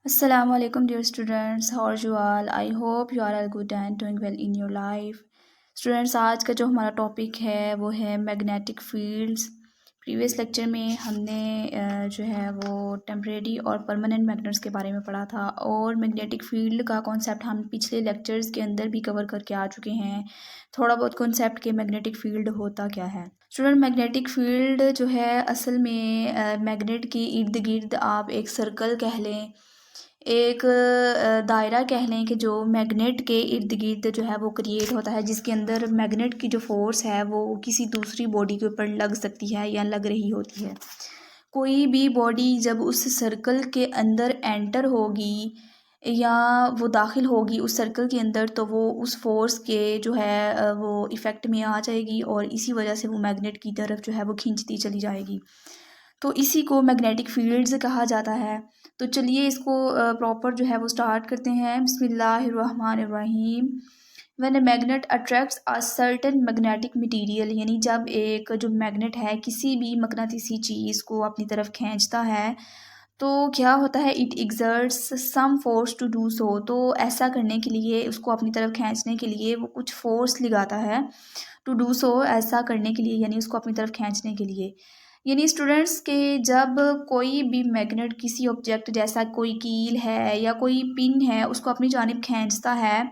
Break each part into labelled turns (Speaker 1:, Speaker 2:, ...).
Speaker 1: Assalamu alaikum dear students, how are you all? I hope you are all good and doing well in your life. Students, आज का जो हमारा topic है वो है magnetic fields. Previous lecture में हमने जो है वो टेम्परेरी और परमानेंट मैग्नेट्स के बारे में पढ़ा था और मैग्नेटिक फील्ड का कॉन्सेप्ट हम पिछले लेक्चर्स के अंदर भी कवर करके आ चुके हैं। थोड़ा बहुत कॉन्सेप्ट के मैग्नेटिक फील्ड होता क्या है। स्टूडेंट, मैग्नेटिक फील्ड जो है असल में मैग्नेट के इर्द गिर्द आप एक सर्कल कह लें, एक दायरा कह लें कि जो मैग्नेट के इर्द गिर्द जो है वो क्रिएट होता है, जिसके अंदर मैग्नेट की जो फोर्स है वो किसी दूसरी बॉडी के ऊपर लग सकती है या लग रही होती है। कोई भी बॉडी जब उस सर्कल के अंदर एंटर होगी या वो दाखिल होगी उस सर्कल के अंदर, तो वो उस फोर्स के जो है वो इफ़ेक्ट में आ जाएगी और इसी वजह से वो मैग्नेट की तरफ जो है वो खींचती चली जाएगी। तो इसी को मैग्नेटिक फील्ड्स कहा जाता है। तो चलिए इसको प्रॉपर जो है वो स्टार्ट करते हैं। बिस्मिल्लाहिर्रहमानिर्रहीम। When a magnet attracts a certain magnetic material, यानी जब एक जो मैग्नेट है किसी भी मकनातीसी चीज़ को अपनी तरफ खींचता है तो क्या होता है, it exerts some force to do so. तो ऐसा करने के लिए, उसको अपनी तरफ खींचने के लिए वो कुछ फोर्स लगाता है। टू डू सो, ऐसा करने के लिए यानी उसको अपनी तरफ खींचने के लिए। यानी स्टूडेंट्स के जब कोई भी मैग्नेट किसी ऑब्जेक्ट जैसा कोई कील है या कोई पिन है उसको अपनी जानिब खींचता है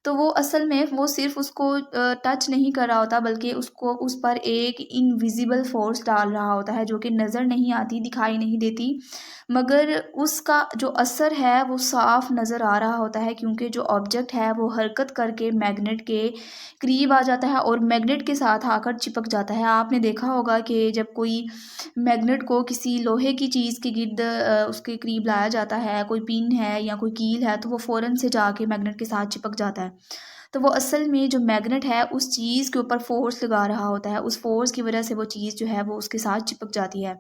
Speaker 1: तो वो असल में वो सिर्फ उसको टच नहीं कर रहा होता, बल्कि उसको उस पर एक इनविजिबल फोर्स डाल रहा होता है जो कि नज़र नहीं आती, दिखाई नहीं देती, मगर उसका जो असर है वो साफ नज़र आ रहा होता है, क्योंकि जो ऑब्जेक्ट है वो हरकत करके मैग्नेट के करीब आ जाता है और मैग्नेट के साथ आकर चिपक जाता है। आपने देखा होगा कि जब कोई मैग्नेट को किसी लोहे की चीज़ के गिर्द उसके करीब लाया जाता है, कोई पिन है या कोई कील है, तो वो फ़ौरन से जाके मैग्नेट के साथ चिपक जाता है। तो वो असल में जो मैग्नेट है उस चीज़ के ऊपर फ़ोर्स लगा रहा होता है, उस फ़ोर्स की वजह से वो चीज़ जो है वो उसके साथ चिपक जाती है।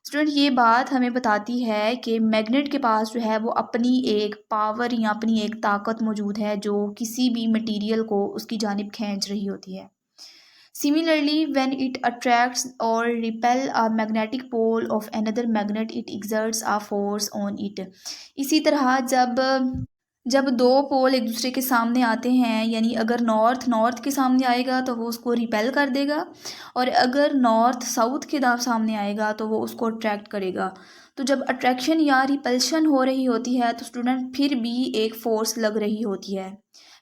Speaker 1: स्टूडेंट, ये बात हमें बताती है कि मैग्नेट के पास जो है वो अपनी एक पावर या अपनी एक ताकत मौजूद है जो किसी भी मटेरियल को उसकी जानिब खींच रही होती है। Similarly, when it attracts or repel a magnetic pole of another magnet, it exerts a force on it. इसी तरह जब जब दो पोल एक दूसरे के सामने आते हैं, यानी अगर नॉर्थ नॉर्थ के सामने आएगा तो वो उसको रिपेल कर देगा और अगर नॉर्थ साउथ के सामने आएगा तो वो उसको अट्रैक्ट करेगा। तो जब अट्रैक्शन या रिपल्शन हो रही होती है तो स्टूडेंट फिर भी एक फ़ोर्स लग रही होती है।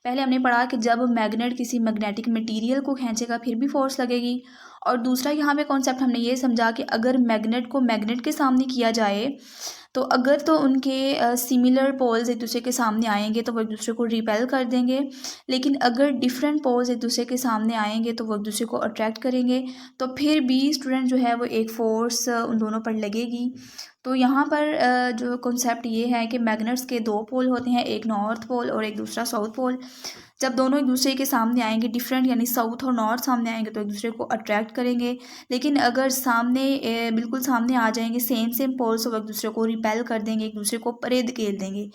Speaker 1: पहले हमने पढ़ा कि जब मैग्नेट किसी मैग्नेटिक मटेरियल को खींचेगा फिर भी फोर्स लगेगी, और दूसरा यहाँ पे कॉन्सेप्ट हमने ये समझा कि अगर मैग्नेट को मैग्नेट के सामने किया जाए तो अगर तो उनके सिमिलर पोल्स एक दूसरे के सामने आएंगे तो वो एक दूसरे को रिपेल कर देंगे, लेकिन अगर डिफरेंट पोल्स एक दूसरे के सामने आएंगे तो वो एक दूसरे को अट्रैक्ट करेंगे। तो फिर भी स्टूडेंट जो है वो एक फ़ोर्स उन दोनों पर लगेगी। तो यहाँ पर जो कॉन्सेप्ट ये है कि मैग्नेट्स के दो पोल होते हैं, एक नॉर्थ पोल और एक दूसरा साउथ पोल। जब दोनों एक दूसरे के सामने आएंगे, डिफरेंट यानी साउथ और नॉर्थ सामने आएंगे तो एक दूसरे को अट्रैक्ट करेंगे, लेकिन अगर सामने बिल्कुल सामने आ जाएंगे सेम सेम पोल्स, तो एक दूसरे को रिपेल कर देंगे, एक दूसरे को परे धकेल देंगे।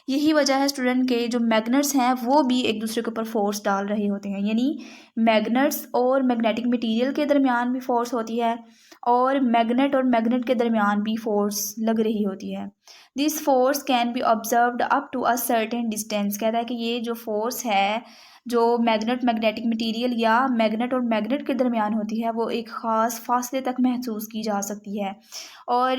Speaker 1: यही वजह है स्टूडेंट के जो मैग्नेट्स हैं वो भी एक दूसरे के ऊपर फोर्स डाल रहे होते हैं, यानी मैग्नेट्स और मैग्नेटिक मटेरियल के दरमियान भी फोर्स होती है और मैग्नेट और मैग्नेट के दरमियान भी फोर्स लग रही होती है। This force can be observed up to a certain distance. कहता है कि ये जो फोर्स है जो मैग्नेट मैग्नेटिक मटेरियल या मैग्नेट और मैग्नेट के दरमियान होती है वो एक ख़ास फासले तक महसूस की जा सकती है, और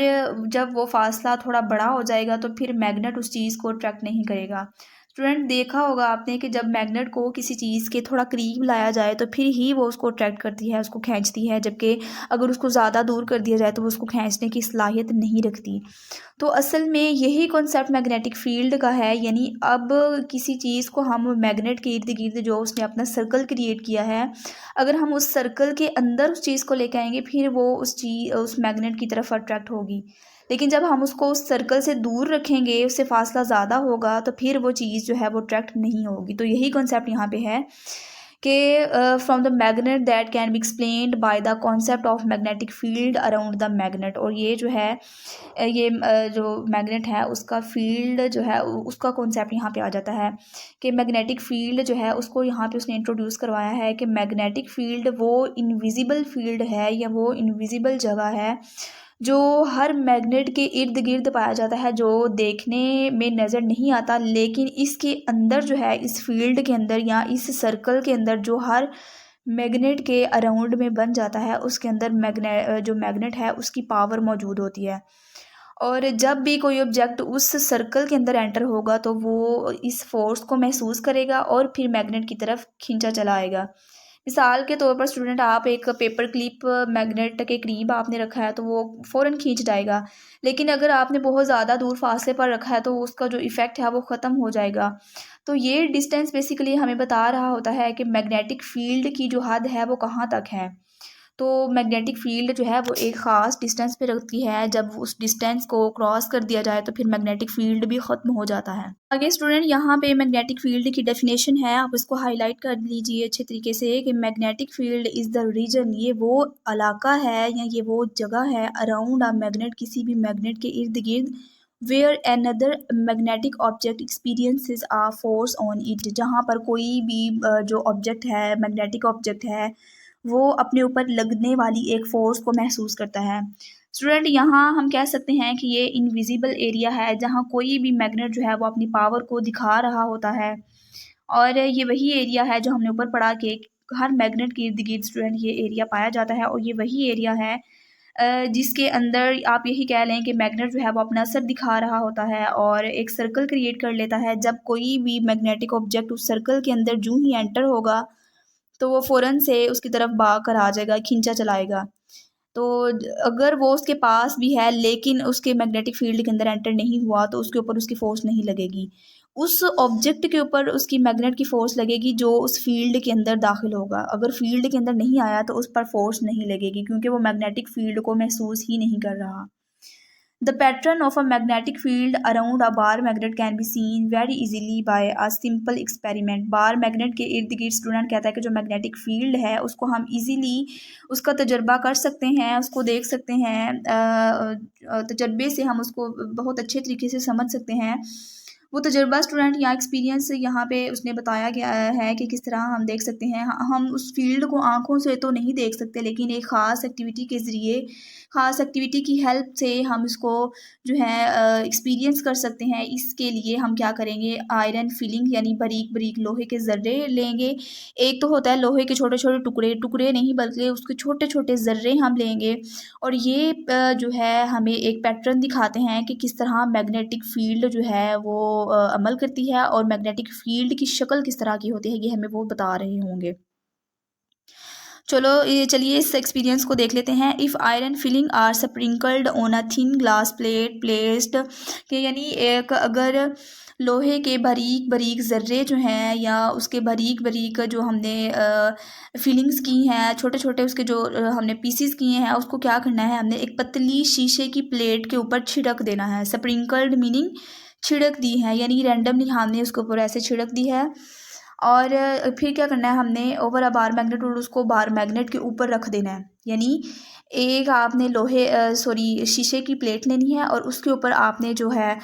Speaker 1: जब वो फासला थोड़ा बड़ा हो जाएगा तो फिर मैग्नेट उस चीज़ को अट्रैक्ट नहीं करेगा। स्टूडेंट, देखा होगा आपने कि जब मैग्नेट को किसी चीज़ के थोड़ा करीब लाया जाए तो फिर ही वो उसको अट्रैक्ट करती है, उसको खींचती है, जबकि अगर उसको ज़्यादा दूर कर दिया जाए तो वो उसको खींचने की सलाहियत नहीं रखती। तो असल में यही कॉन्सेप्ट मैग्नेटिक फील्ड का है, यानी अब किसी चीज़ को हम मैग्नेट के इर्द गिर्द जो उसने अपना सर्कल क्रिएट किया है, अगर हम उस सर्कल के अंदर उस चीज़ को लेकर आएंगे फिर वो उस मैग्नेट की तरफ अट्रैक्ट होगी, लेकिन जब हम उसको उस सर्कल से दूर रखेंगे, उससे फासला ज़्यादा होगा, तो फिर वो चीज़ जो है वो अट्रैक्ट नहीं होगी। तो यही कॉन्सेप्ट यहाँ पे है कि from the magnet that can be explained by the concept of magnetic field around the magnet. और ये जो है जो मैग्नेट है उसका फील्ड जो है उसका कॉन्सेप्ट यहाँ पे आ जाता है कि मैग्नेटिक फील्ड जो है उसको यहाँ पे उसने इंट्रोड्यूस करवाया है कि मैग्नेटिक फील्ड वो इनविजिबल फील्ड है या वो इनविजिबल जगह है जो हर मैग्नेट के इर्द गिर्द पाया जाता है, जो देखने में नज़र नहीं आता, लेकिन इसके अंदर जो है, इस फील्ड के अंदर या इस सर्कल के अंदर जो हर मैग्नेट के अराउंड में बन जाता है, उसके अंदर जो मैग्नेट है उसकी पावर मौजूद होती है। और जब भी कोई ऑब्जेक्ट उस सर्कल के अंदर एंटर होगा तो वो इस फोर्स को महसूस करेगा और फिर मैग्नेट की तरफ खींचा चला आएगा। मिसाल के तौर पर स्टूडेंट, आप एक पेपर क्लिप मैग्नेट के करीब आपने रखा है तो वो फ़ौरन खींच जाएगा, लेकिन अगर आपने बहुत ज़्यादा दूर फासले पर रखा है तो उसका जो इफ़ेक्ट है वो ख़त्म हो जाएगा। तो ये डिस्टेंस बेसिकली हमें बता रहा होता है कि मैग्नेटिक फील्ड की जो हद है वो कहाँ तक है। तो मैग्नेटिक फील्ड जो है वो एक ख़ास डिस्टेंस पे रखती है, जब उस डिस्टेंस को क्रॉस कर दिया जाए तो फिर मैग्नेटिक फील्ड भी ख़त्म हो जाता है। आगे स्टूडेंट, यहाँ पे मैग्नेटिक फील्ड की डेफिनेशन है, आप इसको हाईलाइट कर लीजिए अच्छे तरीके से कि magnetic field is the region, ये वो इलाका है या ये वो जगह है अराउंड अ मैग्नेट, किसी भी मैग्नेट के इर्द गिर्द, where another magnetic object experiences a force on it, जहाँ पर कोई भी जो ऑब्जेक्ट है, मैग्नेटिक ऑब्जेक्ट है, वो अपने ऊपर लगने वाली एक फ़ोर्स को महसूस करता है। स्टूडेंट, यहाँ हम कह सकते हैं कि ये इनविजिबल एरिया है, जहाँ कोई भी मैग्नेट जो है वो अपनी पावर को दिखा रहा होता है। और ये वही एरिया है जो हमने ऊपर पढ़ा कि हर मैग्नेट के इर्द-गिर्द स्टूडेंट ये एरिया पाया जाता है, और ये वही एरिया है जिसके अंदर आप यही कह लें कि मैग्नेट जो है वो अपना असर दिखा रहा होता है और एक सर्कल क्रिएट कर लेता है। जब कोई भी मैग्नेटिक ऑब्जेक्ट उस सर्कल के अंदर यूँ ही एंटर होगा तो वो फ़ौरन से उसकी तरफ भाग कर आ जाएगा, खींचा चलाएगा। तो अगर वो उसके पास भी है लेकिन उसके मैग्नेटिक फील्ड के अंदर एंटर नहीं हुआ तो उसके ऊपर उसकी फ़ोर्स नहीं लगेगी। उस ऑब्जेक्ट के ऊपर उसकी मैग्नेट की फ़ोर्स लगेगी जो उस फील्ड के अंदर दाखिल होगा। अगर फील्ड के अंदर नहीं आया तो उस पर फ़ोर्स नहीं लगेगी, क्योंकि वो मैग्नेटिक फील्ड को महसूस ही नहीं कर रहा। The pattern of a magnetic field around a bar magnet can be seen very easily by a simple experiment. Bar magnet के इर्द गिर्द स्टूडेंट कहता है कि जो मैग्नेटिक फील्ड है उसको हम इजीली उसका तजर्बा कर सकते हैं, उसको देख सकते हैं, तजर्बे से हम उसको बहुत अच्छे तरीके से समझ सकते हैं। वो तजर्बा स्टूडेंट या एक्सपीरियंस यहाँ पे उसने बताया गया है कि किस तरह हम देख सकते हैं। हम उस फील्ड को आँखों से तो नहीं देख सकते, लेकिन एक ख़ास एक्टिविटी के ज़रिए, ख़ास एक्टिविटी की हेल्प से हम इसको जो है एक्सपीरियंस कर सकते हैं। इसके लिए हम क्या करेंगे, आयरन फिलिंग यानी बारीक-बारीक लोहे के ज़र्रे लेंगे। एक तो होता है लोहे के छोटे-छोटे टुकड़े, टुकड़े नहीं बल्कि उसके छोटे-छोटे ज़र्रे हम लेंगे, और ये जो है हमें एक पैटर्न दिखाते हैं कि किस तरह मैग्नेटिक फील्ड जो है वो अमल करती है, और मैग्नेटिक फील्ड की शक्ल किस तरह की होती है ये हमें वो बता रहे होंगे। चलो ये चलिए इस एक्सपीरियंस को देख लेते हैं। If iron filing are sprinkled on a thin glass plate placed, कि यानी एक अगर लोहे के बारीक बारीक ज़र्रे जो हैं या उसके बारीक बारीक जो हमने फिलिंग्स की हैं, छोटे छोटे उसके जो हमने पीसीस किए हैं, उसको क्या करना है, हमने एक पतली शीशे की प्लेट के ऊपर छिड़क देना है। स्प्रिंकल्ड मीनिंग छिड़क दी है, यानी रैंडमली हमने उसके ऊपर ऐसे छिड़क दी है। और फिर क्या करना है, हमने ओवर अ बार मैग्नेट, और उसको बार मैग्नेट के ऊपर रख देना है। यानी एक आपने शीशे की प्लेट लेनी है और उसके ऊपर आपने जो है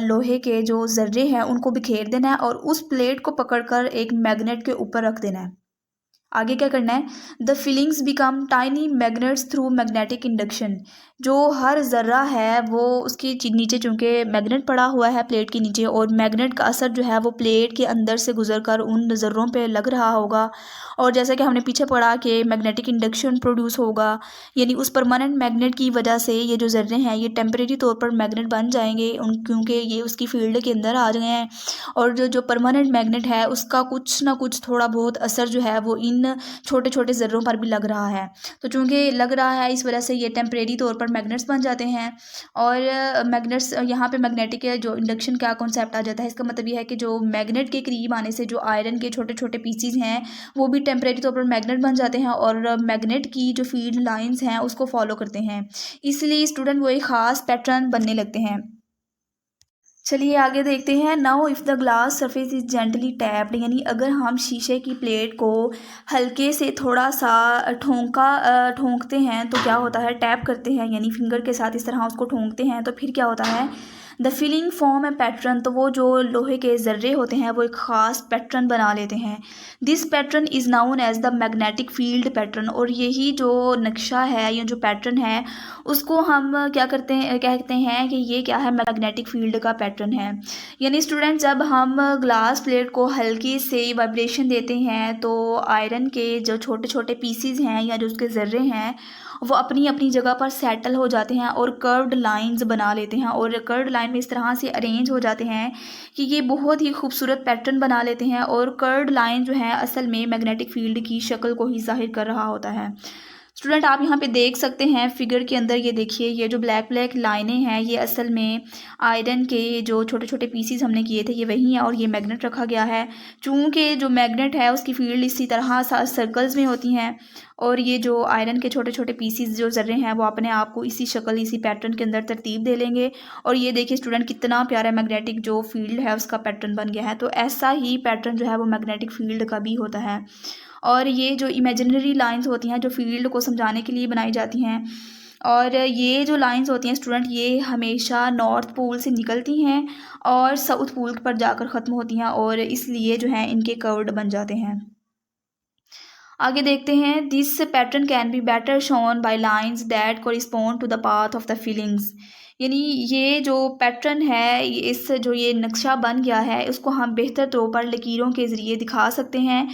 Speaker 1: लोहे के जो ज़र्रे हैं उनको बिखेर देना है और उस प्लेट को पकड़कर एक मैग्नेट के ऊपर रख देना है। आगे क्या करना है, the feelings become tiny magnets through magnetic induction. जो हर ज़र्रा है वो उसके नीचे, चूँकि मैग्नेट पड़ा हुआ है प्लेट के नीचे, और मैग्नेट का असर जो है वो प्लेट के अंदर से गुजरकर उन ज़र्रों पे लग रहा होगा, और जैसा कि हमने पीछे पढ़ा कि मैग्नेटिक इंडक्शन प्रोड्यूस होगा, यानी उस परमानेंट मैग्नेट की वजह से ये जो ज़र्रे हैं ये टेम्परेरी तौर पर मैग्नेट बन जाएंगे क्योंकि ये उसकी फील्ड के अंदर आ गए हैं, और जो परमानेंट मैग्नेट है उसका कुछ ना कुछ थोड़ा बहुत असर जो है वो इन छोटे छोटे ज़र्रों पर भी लग रहा है। तो चूँकि लग रहा है इस वजह से ये टेम्परेरी तौर पर मैग्नेट्स बन जाते हैं। और मैग्नेट्स यहाँ पे मैग्नेटिक जो इंडक्शन का कॉन्सेप्ट आ जाता है, इसका मतलब ये है कि जो मैग्नेट के करीब आने से जो आयरन के छोटे छोटे पीसीज हैं वो भी टेम्परेरी तौर पर मैग्नेट बन जाते हैं और मैग्नेट की जो फील्ड लाइंस हैं उसको फॉलो करते हैं, इसलिए स्टूडेंट वो एक ख़ास पैटर्न बनने लगते हैं। चलिए आगे देखते हैं। Now if the glass surface is gently tapped, यानी अगर हम शीशे की प्लेट को हल्के से थोड़ा सा ठोंकते हैं तो क्या होता है, टैप करते हैं यानी फिंगर के साथ इस तरह उसको ठोंकते हैं तो फिर क्या होता है, the feeling form A pattern, तो वो जो लोहे के ज़र्रे होते हैं वो एक ख़ास पैटर्न बना लेते हैं। This pattern is known as the magnetic field pattern, और यही जो नक्शा है, ये जो पैटर्न है, उसको हम क्या करते हैं, कहते हैं कि ये क्या है, मैग्नेटिक फील्ड का पैटर्न है। यानी स्टूडेंट, जब हम ग्लास प्लेट को हल्की से वाइब्रेशन देते हैं तो आयरन के जो छोटे छोटे पीसीज हैं या जो उसके ज़र्रे हैं वो अपनी अपनी जगह पर सेटल हो जाते हैं और कर्व्ड लाइंस बना लेते हैं, और कर्व्ड लाइन में इस तरह से अरेंज हो जाते हैं कि ये बहुत ही खूबसूरत पैटर्न बना लेते हैं। और कर्व्ड लाइन जो है असल में मैग्नेटिक फील्ड की शक्ल को ही ज़ाहिर कर रहा होता है। स्टूडेंट, आप यहाँ पे देख सकते हैं फिगर के अंदर, ये देखिए, ये जो ब्लैक ब्लैक लाइनें हैं ये असल में आयरन के जो छोटे छोटे पीसीज हमने किए थे ये वही हैं, और ये मैग्नेट रखा गया है। चूँकि जो मैग्नेट है उसकी फील्ड इसी तरह सर्कल्स में होती हैं, और ये जो आयरन के छोटे छोटे पीसीज जो ज़र्रे हैं वो अपने आप को इसी शक्ल, इसी पैटर्न के अंदर तरतीब दे लेंगे। और ये देखिए स्टूडेंट, कितना प्यारा मैग्नेटिक जो फील्ड है उसका पैटर्न बन गया है। तो ऐसा ही पैटर्न जो है वो मैग्नेटिक फील्ड का भी होता है। और ये जो इमेजिनरी लाइंस होती हैं जो फील्ड को समझाने के लिए बनाई जाती हैं, और ये जो लाइंस होती हैं स्टूडेंट, ये हमेशा नॉर्थ पोल से निकलती हैं और साउथ पोल पर जाकर ख़त्म होती हैं, और इसलिए जो है इनके कर्व्ड बन जाते हैं। आगे देखते हैं, this pattern can be better shown by lines that correspond to the path of the feelings. यानी ये जो पैटर्न है, इस जो ये नक्शा बन गया है उसको हम बेहतर तौर पर लकीरों के ज़रिए दिखा सकते हैं,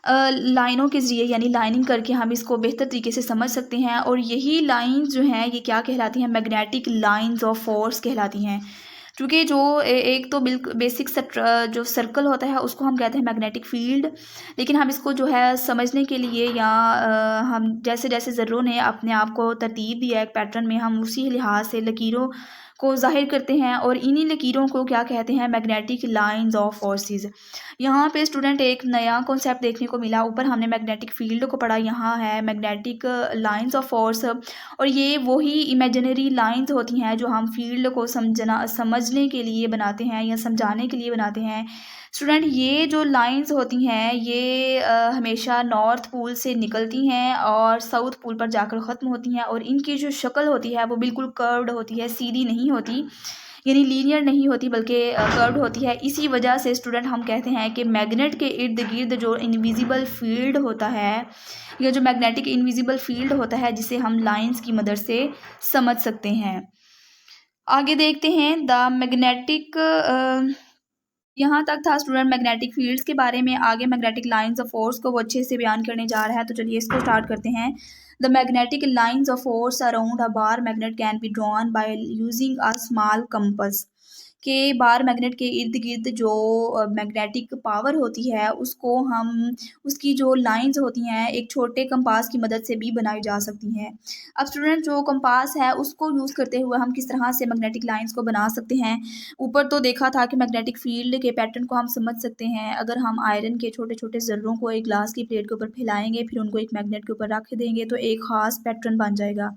Speaker 1: लाइनों के ज़रिए, यानी लाइनिंग करके हम इसको बेहतर तरीके से समझ सकते हैं। और यही लाइंस जो हैं ये क्या कहलाती हैं, मैग्नेटिक लाइंस ऑफ फोर्स कहलाती हैं। क्योंकि जो एक तो बेसिक जो सर्कल होता है उसको हम कहते हैं मैग्नेटिक फील्ड, लेकिन हम इसको जो है समझने के लिए या हम जैसे जैसे ज़र्रों ने अपने आप को तरतीब दिया एक पैटर्न में, हम उसी लिहाज से लकीरों को ज़ाहिर करते हैं, और इन्हीं लकीरों को क्या कहते हैं, मैग्नेटिक लाइंस ऑफ फोर्सेस। यहाँ पे स्टूडेंट एक नया कॉन्सेप्ट देखने को मिला, ऊपर हमने मैग्नेटिक फील्ड को पढ़ा, यहाँ है मैग्नेटिक लाइंस ऑफ फोर्स। और ये वही इमेजिनरी लाइंस होती हैं जो हम फील्ड को समझने के लिए बनाते हैं या समझाने के लिए बनाते हैं। स्टूडेंट, ये जो लाइंस होती हैं ये हमेशा नॉर्थ पोल से निकलती हैं और साउथ पोल पर जाकर ख़त्म होती हैं, और इनकी जो शक्ल होती है वो बिल्कुल कर्व्ड होती है, सीधी नहीं होती, यानी लीनियर नहीं होती बल्कि कर्व्ड होती है। इसी वजह से स्टूडेंट हम कहते हैं कि मैग्नेट के इर्द गिर्द जो इनविजिबल फील्ड होता है या जो मैग्नेटिक इनविजिबल फील्ड होता है जिसे हम लाइंस की मदद से समझ सकते हैं। आगे देखते हैं द मैग्नेटिक, यहाँ तक था स्टूडेंट मैग्नेटिक फील्ड्स के बारे में। आगे मैग्नेटिक लाइंस ऑफ फोर्स को वो अच्छे से बयान करने जा रहा है, तो चलिए इसको स्टार्ट करते हैं। The magnetic lines of force around a bar magnet can be drawn by using a small compass. के बार मैग्नेट के इर्द गिर्द जो मैग्नेटिक पावर होती है उसको हम, उसकी जो लाइंस होती हैं एक छोटे कंपास की मदद से भी बनाई जा सकती हैं। अब स्टूडेंट, जो कंपास है उसको यूज़ करते हुए हम किस तरह से मैग्नेटिक लाइंस को बना सकते हैं। ऊपर तो देखा था कि मैग्नेटिक फील्ड के पैटर्न को हम समझ सकते हैं अगर हम आयरन के छोटे छोटे ज़र्रों को एक ग्लास की प्लेट के ऊपर फैलाएंगे, फिर उनको एक मैग्नेट के ऊपर रख देंगे तो एक ख़ास पैटर्न बन जाएगा।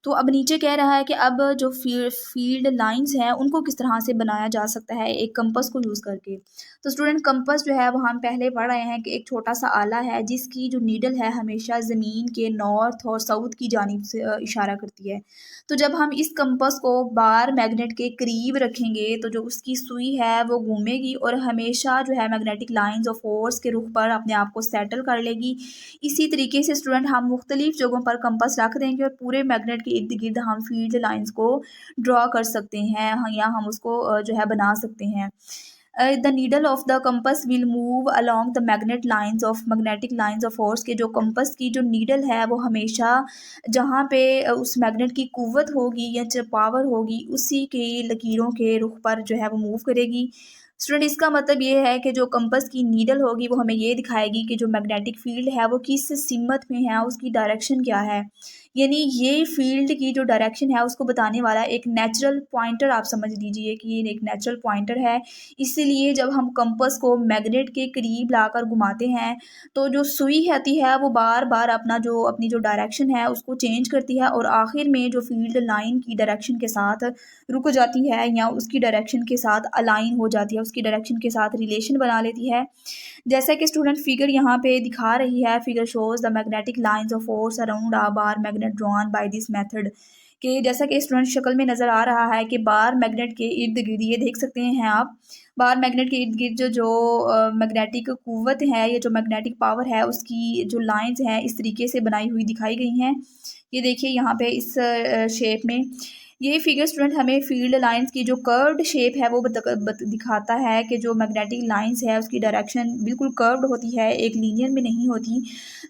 Speaker 1: तो अब नीचे कह रहा है कि अब जो फील्ड लाइंस हैं उनको किस तरह से बनाया जा सकता है एक कंपास को यूज़ करके। तो स्टूडेंट, कंपास जो है वो हम पहले पढ़ रहे हैं कि एक छोटा सा आला है जिसकी जो नीडल है हमेशा ज़मीन के नॉर्थ और साउथ की जानिब से इशारा करती है। तो जब हम इस कंपास को बार मैग्नेट के करीब रखेंगे तो जो उसकी सुई है वो घूमेगी और हमेशा जो है मैग्नेटिक लाइंस ऑफ फोर्स के रुख पर अपने आप को सेटल कर लेगी। इसी तरीके से स्टूडेंट हम मुख्तलिफ जगहों पर कंपास रख देंगे और पूरे मैग्नेट के इर्द गिर्द हम फील्ड लाइंस को ड्रॉ कर सकते हैं, या हम उसको जो है बना सकते हैं। The needle of the compass will move along the magnetic lines of force के जो कंपास की जो नीडल है वो हमेशा जहाँ पे उस मैग्नेट की कुव्वत होगी या जो पावर होगी उसी के लकीरों के रुख पर जो है वो मूव करेगी। स्टूडेंट, इसका मतलब ये है कि जो कंपास की नीडल होगी वो हमें ये दिखाएगी कि जो मैग्नेटिक फील्ड है वो किस सिमत में है, उसकी डायरेक्शन क्या है। यानी ये फील्ड की जो डायरेक्शन है उसको बताने वाला एक नेचुरल पॉइंटर, आप समझ लीजिए कि ये एक नेचुरल पॉइंटर है। इसीलिए जब हम कंपास को मैग्नेट के करीब लाकर घुमाते हैं तो जो सुई आती है वो बार बार अपनी जो डायरेक्शन है उसको चेंज करती है और आखिर में जो फील्ड लाइन की डायरेक्शन के साथ रुक जाती है या उसकी डायरेक्शन के साथ अलाइन हो जाती है, उसकी डायरेक्शन के साथ रिलेशन बना लेती है। जैसा कि स्टूडेंट फिगर यहाँ पे दिखा रही है, figure shows the magnetic lines of force around a bar magnet drawn by this method. कि जैसा कि स्टूडेंट शक्ल में नज़र आ रहा है कि बार मैग्नेट के इर्द गिर्द ये देख सकते हैं आप, बार मैग्नेट के इर्द गिर्द जो जो मैग्नेटिक क़ुव्वत है, ये जो मैग्नेटिक पावर है, उसकी जो लाइंस हैं इस तरीके से बनाई हुई दिखाई गई हैं। ये देखिए यहाँ पे इस शेप में ये फिगर स्टूडेंट हमें फील्ड लाइंस की जो कर्व्ड शेप है वो दिखाता है कि जो मैग्नेटिक लाइंस है उसकी डायरेक्शन बिल्कुल कर्व्ड होती है, एक लीनियर में नहीं होती,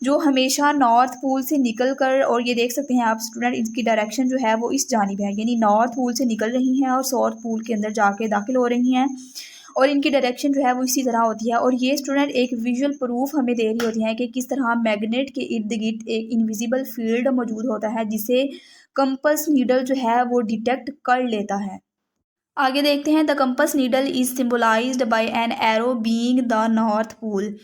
Speaker 1: जो हमेशा नॉर्थ पोल से निकल कर, और ये देख सकते हैं आप स्टूडेंट इसकी डायरेक्शन जो है वो इस जानिब है, यानी नॉर्थ पोल से निकल रही हैं और साउथ पोल के अंदर जाके दाखिल हो रही हैं, और इनकी डायरेक्शन जो है वो इसी तरह होती है। और ये स्टूडेंट एक विजुअल प्रूफ हमें दे रही होती है कि किस तरह मैग्नेट के इर्द गिर्द एक इनविजिबल फील्ड मौजूद होता है जिसे कंपस नीडल जो है वो डिटेक्ट कर लेता है। आगे देखते हैं, the compass needle is symbolized by an arrow being the north pole,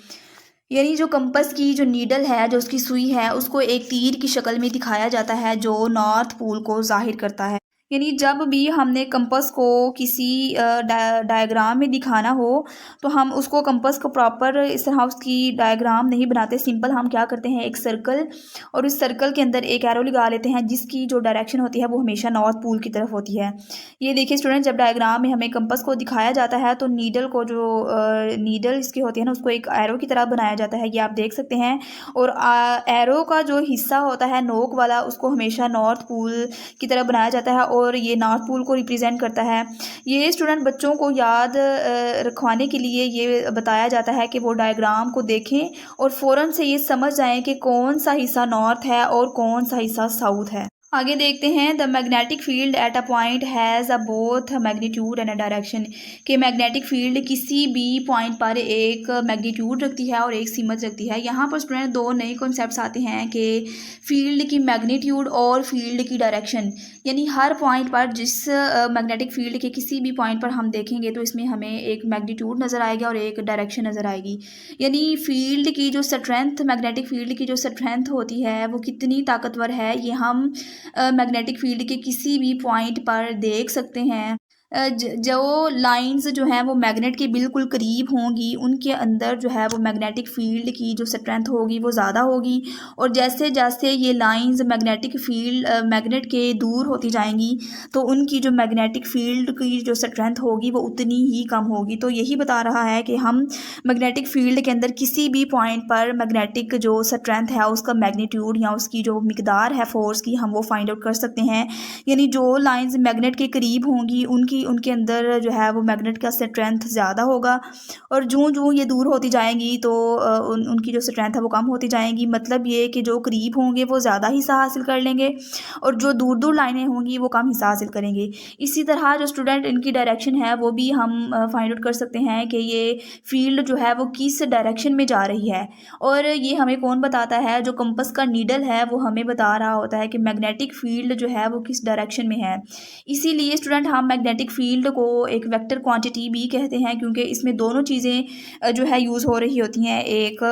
Speaker 1: यानी जो कंपस की जो नीडल है, जो उसकी सुई है, उसको एक तीर की शक्ल में दिखाया जाता है जो नॉर्थ पोल को जाहिर करता है। यानी जब भी हमने कंपस को किसी डायग्राम में दिखाना हो तो हम उसको कंपस को प्रॉपर इस तरह उसकी डायग्राम नहीं बनाते, सिंपल हम क्या करते हैं एक सर्कल, और उस सर्कल के अंदर एक एरो लगा लेते हैं जिसकी जो डायरेक्शन होती है वो हमेशा नॉर्थ पोल की तरफ होती है। ये देखिए स्टूडेंट, जब डायग्राम में हमें कंपस को दिखाया जाता है तो नीडल को जो नीडल इसकी होती है ना, उसको एक एरो की तरह बनाया जाता है, ये आप देख सकते हैं। और एरो का जो हिस्सा होता है नोक वाला, उसको हमेशा नॉर्थ पोल की तरह बनाया जाता है और ये नॉर्थ पोल को रिप्रेजेंट करता है। ये स्टूडेंट बच्चों को याद रखवाने के लिए ये बताया जाता है कि वो डायग्राम को देखें और फ़ौरन से ये समझ जाएं कि कौन सा हिस्सा नॉर्थ है और कौन सा हिस्सा साउथ है। आगे देखते हैं, the magnetic field at a point has a both magnitude and a direction, कि मैग्नेटिक फील्ड किसी भी पॉइंट पर एक मैग्नीट्यूड रखती है और एक सीमत रखती है। यहाँ पर स्टूडेंट दो नए कॉन्सेप्ट्स आते हैं कि फील्ड की मैग्नीट्यूड और फील्ड की डायरेक्शन, यानी हर पॉइंट पर जिस मैग्नेटिक फील्ड के किसी भी पॉइंट पर हम देखेंगे तो इसमें हमें एक मैग्नीट्यूड नज़र आएगा और एक डायरेक्शन नज़र आएगी। यानी फील्ड की जो स्ट्रेंथ, मैग्नेटिक फील्ड की जो स्ट्रेंथ होती है वो कितनी ताकतवर है, ये हम मैग्नेटिक फील्ड के किसी भी पॉइंट पर देख सकते हैं। जो लाइंस जो हैं वो मैग्नेट के बिल्कुल करीब होंगी, उनके अंदर जो है वो मैग्नेटिक फील्ड की जो स्ट्रेंथ होगी वो ज़्यादा होगी, और जैसे जैसे ये लाइंस मैग्नेटिक फील्ड मैग्नेट के दूर होती जाएंगी तो उनकी जो मैग्नेटिक फील्ड की जो स्ट्रेंथ होगी वो उतनी ही कम होगी। तो यही बता रहा है कि हम मैग्नेटिक फील्ड के अंदर किसी भी पॉइंट पर मैग्नेटिक जो स्ट्रेंथ है उसका मैग्नीट्यूड या उसकी जो मिकदार है फोर्स की, हम वो फाइंड आउट कर सकते हैं। यानी जो लाइंस मैग्नेट के करीब होंगी उनके अंदर जो है वो मैग्नेट का स्ट्रेंथ ज़्यादा होगा, और जूँ ये दूर होती जाएंगी तो उनकी जो स्ट्रेंथ है वो कम होती जाएंगी। मतलब ये कि जो करीब होंगे वो ज़्यादा हिस्सा हासिल कर लेंगे और जो दूर दूर लाइनें होंगी वो कम हिस्सा हासिल करेंगे। इसी तरह जो स्टूडेंट इनकी डायरेक्शन है वो भी हम फाइंड आउट कर सकते हैं कि ये फील्ड जो है वो किस डायरेक्शन में जा रही है, और ये हमें कौन बताता है, जो कंपस का नीडल है वो हमें बता रहा होता है कि मैग्नेटिक फील्ड जो है वो किस डायरेक्शन में है। इसीलिए स्टूडेंट हम मैग्नेटिक फील्ड को एक वेक्टर क्वांटिटी भी कहते हैं, क्योंकि इसमें दोनों चीज़ें जो है यूज़ हो रही होती हैं, एक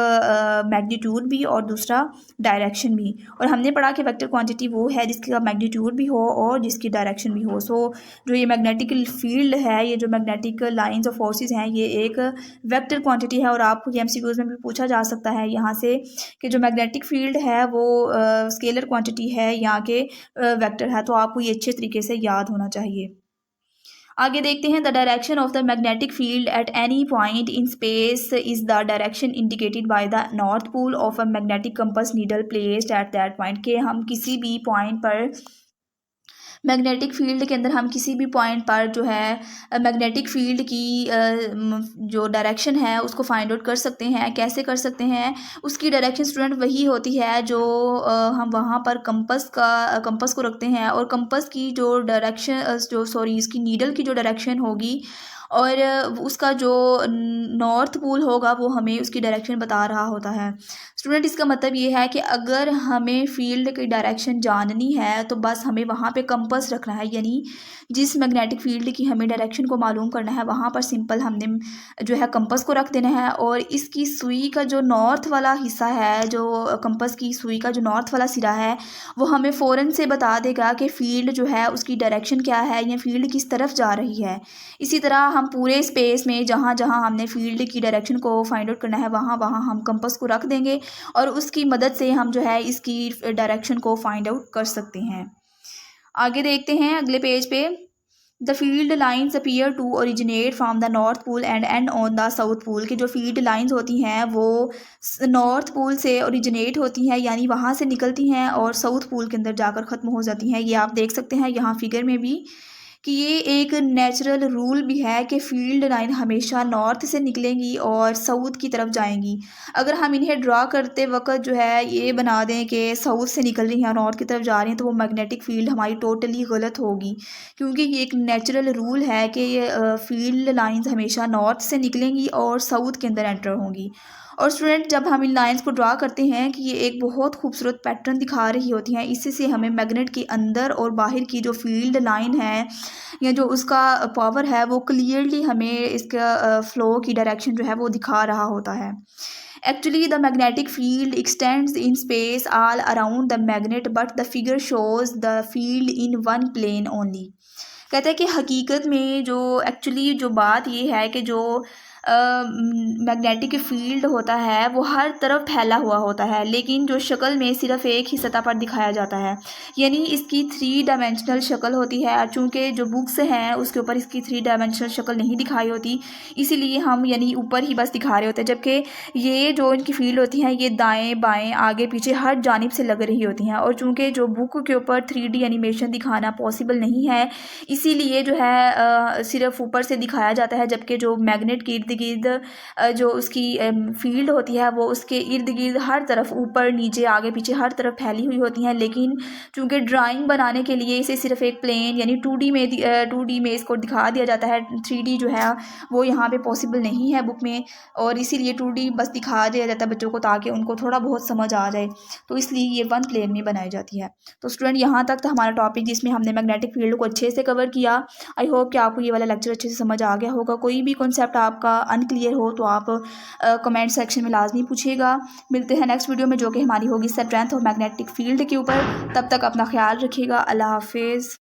Speaker 1: मैग्नीट्यूड भी और दूसरा डायरेक्शन भी। और हमने पढ़ा कि वेक्टर क्वांटिटी वो है जिसका मैग्नीट्यूड भी हो और जिसकी डायरेक्शन भी हो। सो जो ये मैग्नेटिक फील्ड है, ये जो मैग्नेटिक लाइंस और फोर्सेस हैं, ये एक वेक्टर क्वांटिटी है। और आपको एमसीक्यूज में भी पूछा जा सकता है यहाँ से कि जो मैग्नेटिक फील्ड है वो स्केलर क्वांटिटी है या के वेक्टर है, तो आपको ये अच्छे तरीके से याद होना चाहिए। आगे देखते हैं, the direction of the magnetic field at any point in space is the direction indicated by the north pole of a magnetic compass needle placed at that point, के हम किसी भी पॉइंट पर मैग्नेटिक फील्ड के अंदर हम किसी भी पॉइंट पर जो है मैग्नेटिक फील्ड की जो डायरेक्शन है उसको फाइंड आउट कर सकते हैं। कैसे कर सकते हैं, उसकी डायरेक्शन स्टूडेंट वही होती है जो हम वहाँ पर कंपस को रखते हैं, और कंपस की जो डायरेक्शन इसकी नीडल की जो डायरेक्शन होगी और उसका जो नॉर्थ पोल होगा वो हमें उसकी डायरेक्शन बता रहा होता है। स्टूडेंट इसका मतलब ये है कि अगर हमें फील्ड की डायरेक्शन जाननी है तो बस हमें वहाँ पे कंपास रखना है, यानी जिस मैग्नेटिक फील्ड की हमें डायरेक्शन को मालूम करना है वहाँ पर सिंपल हमने जो है कंपास को रख देना है, और इसकी सुई का जो नॉर्थ वाला हिस्सा है, जो कंपास की सुई का जो नॉर्थ वाला सिरा है, वो हमें फ़ौरन से बता देगा कि फ़ील्ड जो है उसकी डायरेक्शन क्या है या फील्ड किस तरफ जा रही है। इसी तरह हम पूरे स्पेस में जहाँ जहाँ हमने फील्ड की डायरेक्शन को फाइंड आउट करना है वहाँ वहाँ हम कंपास को रख देंगे और उसकी मदद से हम जो है इसकी डायरेक्शन को फाइंड आउट कर सकते हैं। आगे देखते हैं अगले पेज पे। The field lines appear to originate from the north pole and end on the south pole. की जो फील्ड लाइन्स होती हैं वो नॉर्थ पोल से ओरिजिनेट होती हैं, यानी वहाँ से निकलती हैं और साउथ पोल के अंदर जाकर ख़त्म हो जाती हैं। ये आप देख सकते हैं यहाँ फिगर में भी कि ये एक नेचुरल रूल भी है कि फील्ड लाइन हमेशा नॉर्थ से निकलेंगी और साउथ की तरफ जाएंगी। अगर हम इन्हें ड्रा करते वक्त जो है ये बना दें कि साउथ से निकल रही हैं नॉर्थ की तरफ जा रही हैं, तो वो मैग्नेटिक फील्ड हमारी टोटली गलत होगी, क्योंकि ये एक नेचुरल रूल है कि ये फील्ड लाइंस हमेशा नॉर्थ से निकलेंगी और साउथ के अंदर एंटर होंगी। और स्टूडेंट जब हम इन लाइंस को ड्रा करते हैं कि ये एक बहुत खूबसूरत पैटर्न दिखा रही होती हैं, इससे से हमें मैग्नेट के अंदर और बाहर की जो फील्ड लाइन है या जो उसका पावर है वो क्लियरली हमें इसका फ्लो की डायरेक्शन जो है वो दिखा रहा होता है। Actually, the magnetic field extends in space all around the magnet, but the figure shows the field in one plane only. कहते हैं कि हकीकत में जो एक्चुअली जो बात ये है कि जो मैग्नेटिक फील्ड होता है वो हर तरफ फैला हुआ होता है, लेकिन जो शक्ल में सिर्फ एक ही सतह पर दिखाया जाता है, यानी इसकी 3 डायमेंशनल शक्ल होती है। चूँकि जो बुक्स हैं उसके ऊपर इसकी 3 डायमेंशनल शक्ल नहीं दिखाई होती, इसीलिए हम यानी ऊपर ही बस दिखा रहे होते हैं, जबकि ये जो इनकी फील्ड होती हैं ये दाएँ बाएँ आगे पीछे हर जानिब से लग रही होती हैं। और चूँकि जो बुक के ऊपर 3D एनिमेशन दिखाना पॉसिबल नहीं है, इसीलिए जो है सिर्फ ऊपर से दिखाया जाता है, जबकि जो मैग्नेट के इर्द गिर्द जो उसकी फील्ड होती है वो उसके इर्द गिर्द हर तरफ ऊपर नीचे आगे पीछे हर तरफ फैली हुई होती हैं। लेकिन चूँकि ड्राइंग बनाने के लिए इसे सिर्फ एक प्लेन यानी 2D में इसको दिखा दिया जाता है, 3D जो है वो यहाँ पे पॉसिबल नहीं है बुक में, और इसीलिए 2D बस दिखा दिया जाता है बच्चों को ताकि उनको थोड़ा बहुत समझ आ जाए, तो इसलिए ये वन प्लेन में बनाई जाती है। तो स्टूडेंट यहाँ तक था हमारा टॉपिक जिसमें हमने मैग्नेटिक फील्ड को अच्छे से कवर किया। आई होप कि आपको ये वाला लेक्चर अच्छे से समझ आ गया होगा। कोई भी कॉन्सेप्ट आपका अनक्लियर हो तो आप कमेंट सेक्शन में लाजमी पूछिएगा। मिलते हैं नेक्स्ट वीडियो में जो कि हमारी होगी स्ट्रेंथ ऑफ मैग्नेटिक फील्ड के ऊपर। तब तक अपना ख्याल रखिएगा। अल्लाह हाफिज़।